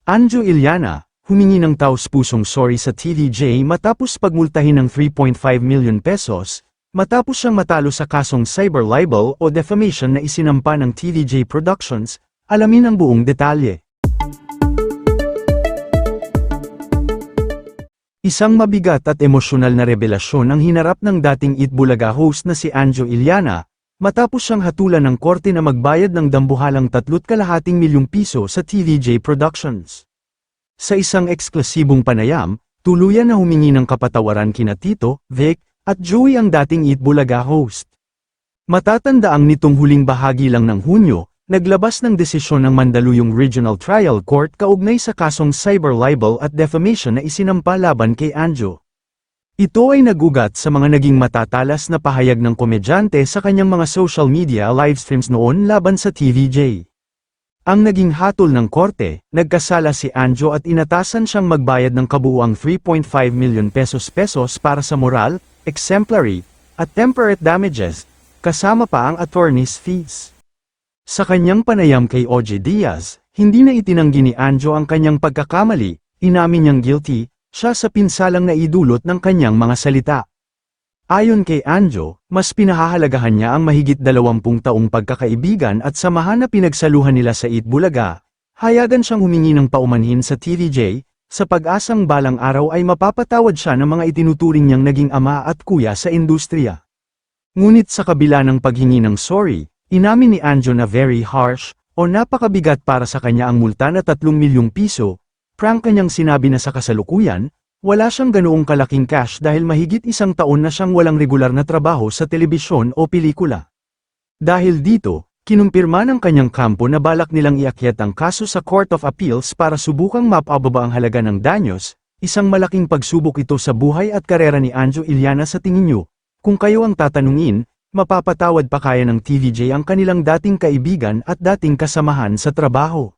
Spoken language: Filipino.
Anjo Iliana, humingi ng taos-pusong sorry sa TVJ matapos pagmultahin ng 3.5 million pesos, matapos siyang matalo sa kasong cyber libel o defamation na isinampa ng TVJ Productions. Alamin ang buong detalye. Isang mabigat at emosyonal na revelasyon ang hinarap ng dating Itbulaga host na si Anjo Iliana, matapos siyang hatulan ng korte na magbayad ng dambuhalang 3.2 milyong piso sa TVJ Productions. Sa isang eksklusibong panayam, tuluyan na humingi ng kapatawaran kina Tito, Vic, at Joey ang dating Itbulaga host. Matatandaang nitong huling bahagi lang ng Hunyo, naglabas ng desisyon ng Mandaluyong Regional Trial Court kaugnay sa kasong cyber libel at defamation na isinampa laban kay Anjo. Ito ay nagugat sa mga naging matatalas na pahayag ng komedyante sa kanyang mga social media livestreams noon laban sa TVJ. Ang naging hatol ng korte, nagkasala si Anjo at inatasan siyang magbayad ng kabuuang 3.5 million pesos para sa moral, exemplary, at temperate damages, kasama pa ang attorney's fees. Sa kanyang panayam kay OJ Diaz, hindi na itinanggi ni Anjo ang kanyang pagkakamali, inamin niyang guilty siya sa pinsalang naidulot ng kanyang mga salita. Ayon kay Anjo, mas pinahahalagahan niya ang mahigit 20 taong pagkakaibigan at samahan na pinagsaluhan nila sa Itbulaga. Hayagan siyang humingi ng paumanhin sa TVJ, sa pag-asang balang araw ay mapapatawad siya ng mga itinuturing niyang naging ama at kuya sa industriya. Ngunit sa kabila ng paghingi ng sorry, inamin ni Anjo na very harsh, o napakabigat para sa kanya ang multa na 3 milyong piso, prank kanyang sinabi na sa kasalukuyan, wala siyang ganoong kalaking cash dahil mahigit 1 taon na siyang walang regular na trabaho sa telebisyon o pelikula. Dahil dito, kinumpirma ng kanyang kampo na balak nilang iakyat ang kaso sa Court of Appeals para subukang mapababa ang halaga ng danyos, isang malaking pagsubok ito sa buhay at karera ni Anjo Iliana sa tingin niyo. Kung kayo ang tatanungin, mapapatawad pa kaya ng TVJ ang kanilang dating kaibigan at dating kasamahan sa trabaho?